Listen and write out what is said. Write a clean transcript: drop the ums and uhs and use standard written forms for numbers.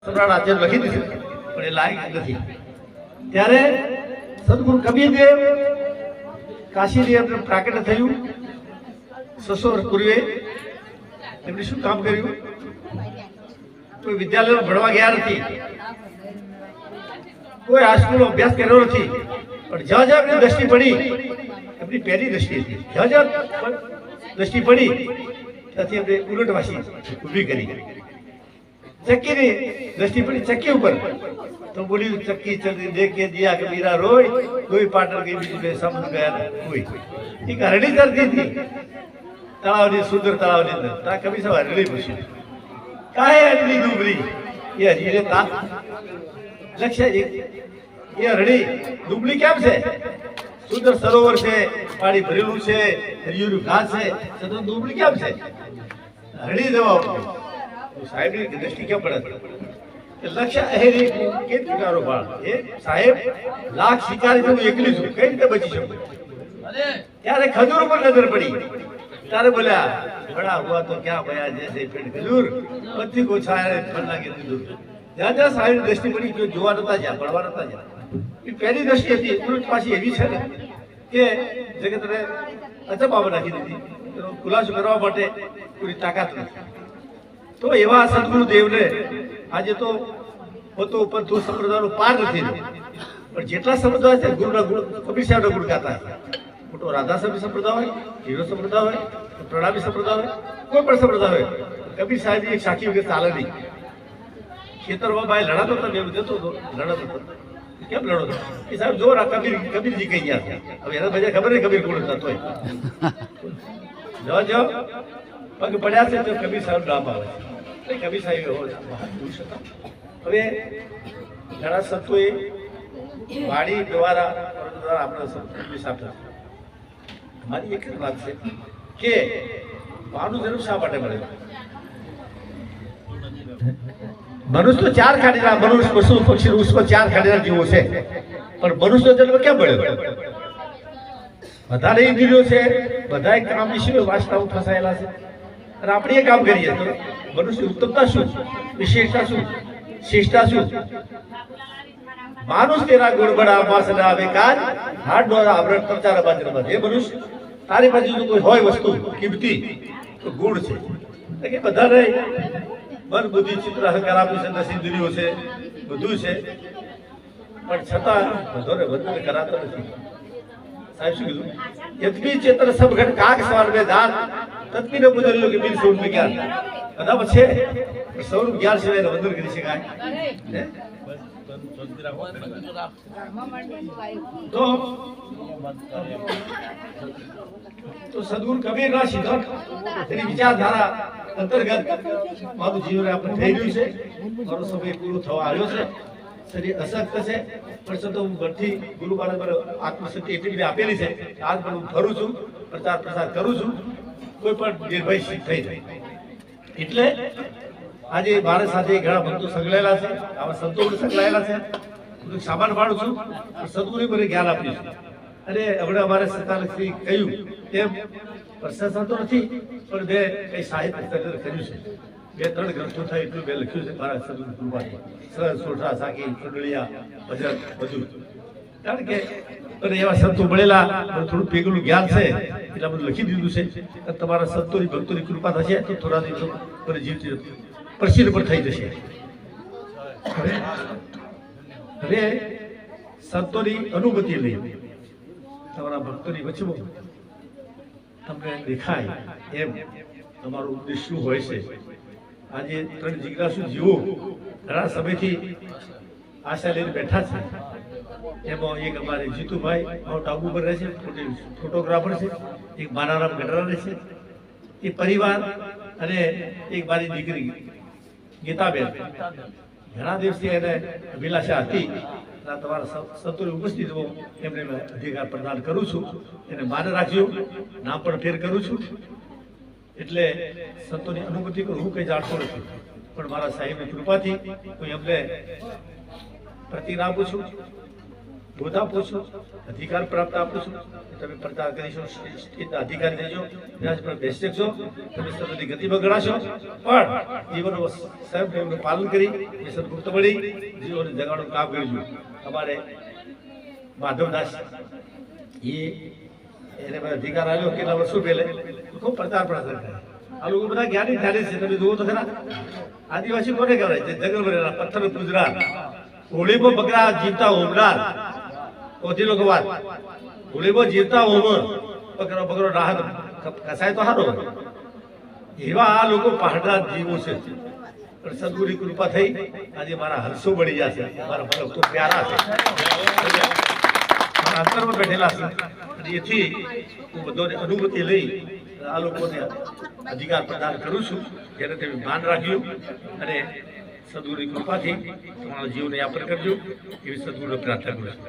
સમ્રાટ આજે લખી દીધું પણ એ લાયક નથી. ત્યારે સદગુરુ કબીરદેવ કાશીની અંદર પ્રાકટ્ય થયું. 600 વર્ષ પૂર્વે એમણે શું કામ કર્યું? કોઈ વિદ્યાલયમાં ભણવા ગયા નથી, કોઈ હાઈસ્કૂલનો અભ્યાસ કર્યો નથી, પણ જ્યાં જ્યાં એમની દ્રષ્ટિ પડી, એમની પહેલી દ્રષ્ટિ હતી, જ્યાં જ્યાં દ્રષ્ટિ પડી ત્યાંથી એમને ઉલટવાસી ઊભી કરી. ચક્કીની દ્રષ્ટિ પડી ચક્કી ઉપર તો બોલ્યું, ચક્કી ચલી દેખે દિયા કબીરા રોય, કોઈ પાટણ ગઈ બીજી બે સમજ ગયા કોઈ. એક હરણી તરતી હતી તળાવની, સુંદર તળાવની અંદર. ત્યાં કબીર સાહેબ હરણી પૂછ્યું, કાંઈ હરણી ડૂબરી? એ હરીને તા લક્ષ્ય એ હરણી ડૂબલી કેમ છે? સુંદર સરોવર છે, પાણી ભરેલું છે, હરિયું ઘાસ છે, છતાં ડૂબલી કેમ છે? હરણી જવાબ સાહેબની દ્રષ્ટિ કેમ પડે? લક્ષ્ય અહેરી કે શિકારો બાળ એ સાહેબ લાખ શિકારી તો હું એકલી છું, કઈ રીતે બચી શકું? ત્યારે ખજૂર ઉપર નજર પડી. ત્યારે બોલ્યા, બડા હુઆ તો ક્યાં ભયા જૈસે પેડ ખજૂર, બધી કો છાયા ફળ લાગે દૂર. જ્યાં જ્યાં સાહેબ દ્રષ્ટિ પડી ગયો, જોવા નતા જ્યાં, ભણવા નતા જ્યાં. એ પહેલી દ્રષ્ટિ હતી. ઉલટ પાછી એવી છે ને કે જગતને અચંબામાં નાખી દીધી. એનો ખુલાસો કરવા માટે પૂરી તાકાત નથી. તો એવા સદગુરુદેવને આજે તો પોતો પંથુ સંપ્રદાયનો પાર નથી, પણ જેટલા સંપ્રદાય છે ગુરુના ગુણ કબીર સાહેબના ગુણ ગાતા. મોટો રાધાસ્વામી સંપ્રદાય હોય, હીરો સંપ્રદાય હોય, પ્રણામી સંપ્રદાય હોય, કોઈ પણ સંપ્રદાય હોય, કબીર સાહેબની એક સાખી વગર ચાલે નહીં. ખેતરમાં ભાઈ લડાતો હતો, એવું જતો હતો, લડાતો હતો. કેમ લડો હતો? એ સાહેબ જો કબીરજી કઈ ગયા છે. હવે એને બધા ખબર નહીં કબીર કોણ હતા. તોય જો પગ પડ્યા છે તો કબીર સાહેબ નામ આવે છે. કબીર સાહેબ પુરુષ હતા. હવે ઘણા સંતોએ વાણી દ્વારા આપણા સાથે મારી એક જ વાત છે કે માનવ જન્મ શા માટે મળે? મનુષ્ય તો 4 ખાડીના, મનુષ્ય પશુ પક્ષી ઉસકો 4 ખાડીના જીવો છે, પણ મનુષ્ય જન્મ કેમ મળ્યો? બધાને ઇન્દ્રિયો છે, બધા કામ વિશે વાસનાઓ ફસાયેલા છે, અને આપણે એ કામ કરીએ તો મનુષ્ય ઉત્તમતા શું, વિશેષતા શું, શ્રેષ્ઠતા શું? માનુષ તેરા ગુણ બડા વાસના બેકાર, હાથ દ્વારા આવરણ પ્રચાર બાજરમાં. એ મનુષ્ય તારી બાજુ જો કોઈ હોય વસ્તુ કિંમતી તો ગુણ છે. એટલે કે બધાને મન બુદ્ધિ ચિત્ર અહંકાર આપી છે, 10 ઇન્દ્રિયો છે, બધું છે, પણ છતાં બધાને બંધન કરાતો નથી. સાહેબ શું કીધું? યદ્યપિ ચેતન સબ ઘટ કાક સવાર में दान, तत्पि न बुझलियो કે બિન સ્વરૂપ જ્ઞાન. બધા છે સ્વરૂપ જ્ઞાન સિવાય બંધન કરી શકાય? તો સદગુરુ કબીર ના સિદ્ધાંત તેની વિચારધારા અંતર્ગત મારું જીવન આપણે થઈ રહ્યું છે. મારો સમય પૂરો થવા આવ્યો છે. શરીર અશક્ત છે, પણ છતાં હું બધી ગુરુ મહારાજ આત્મશક્તિ એટલી બધી આપેલી છે. આજ પણ હું ફરું છું, પ્રચાર પ્રસાર કરું છું, કોઈ પણ નિર્ભય થઈ જાય. એટલે આજે મારા સાથે ઘણા ભક્તો સંકળાયેલા છે, આવા સંતો સંકળાયેલા છે. હું સામાન પાડું છું, સદગુરુ મને જ્ઞાન આપ્યું છે. અને હમણાં અમારે સતાલક્ષી કહ્યું એમ પ્રશંસા તો નથી, પણ મેં કઈ સાહિત્ય કર્યું છે. 2-3 ગ્રંથો થાય એટલું મેં લખ્યું છે મારા સદગુરુ કૃપાથી. સરસ, સોઠા, સાકી, ચૂંડળિયા, ભજન બધું. કારણ કે અને એવા સંતો મળેલા, થોડું ભેગું જ્ઞાન છે એટલે બધું લખી દીધું છે. તમારા સંતોની ભક્તોની કૃપા થશે તો થોડા દિવસો મને જીવતી પ્રસિદ્ધ પણ થઈ જશે. હવે સંતોની અનુભૂતિ લઈ તમારા ભક્તોની વચમાં તમને દેખાય એમ તમારો ઉદ્દેશ શું હોય છે. આજે 3 જિજ્ઞાસુ જીવો ઘણા સમયથી આશા લઈને બેઠા છે. એમાં એક અમારે જીતુભાઈ માઉન્ટ આબુ પર રહે છે, ફોટોગ્રાફર છે. એક માનારામ ગઢડા રહે છે, એ પરિવાર, અને એક મારી દીકરી ગીતાબેન. ઘણા દિવસથી એને અભિલાષા હતી. તમારા સંતોની ઉપસ્થિતિમાં એમને અધિકાર પ્રદાન કરું છું. એને માન રાખજો, નામ પણ ફેર કરું છું. એટલે સંતોની અનુભૂતિ હું કંઈ જાણતો નથી, પણ મારા સાહેબની કૃપાથી હું એમને પ્રતિજ્ઞા આપું છું. હોદ્દા આપું છું, અધિકાર પ્રાપ્ત આપું છું. તમે પ્રચાર કરીશો, સ્ટેટના અધિકારી દેજો, વ્યાજ પર બેસી શકશો, તમે સદની ગતિમાં ગણાશો, પણ જીવનનું સ્વયં પાલન કરી મિશન મુક્ત મળી જીવોને જગાડવાનું કામ કરીશું. અમારે માધવદાસ એને મને અધિકાર આવ્યો કેટલા વર્ષો પહેલે ખૂબ પ્રચાર પ્રસાર કરે. આ લોકો બધા જ્ઞાની જ્ઞાની છે. તમે જુઓ તો ખરા, આદિવાસી કોને કહેવાય? જે જંગલ ભરેલા પથ્થર પૂજનાર, હોળીમાં બકરા જીવતા હોમનાર, ઓધીલો વાત હોળીમાં જીવતા હોમ બકરો બકરો રાહત કસાય તો હારો. એવા આ લોકો પહાડના જીવો છે. પણ સદગુરુની કૃપા થઈ આજે મારા હંસો બળી જશે, મારા ભક્તો પ્યારા છે, મારા અંતરમાં બેઠેલા છે. અને એથી હું બધોને અનુભૂતિ લઈ આ લોકોને અધિકાર પ્રદાન કરું છું. જેને તમે માન રાખ્યું અને સદગુરુની કૃપાથી તમારા જીવને યાપન કરજો એવી સદગુરુને પ્રાર્થના કરું છું.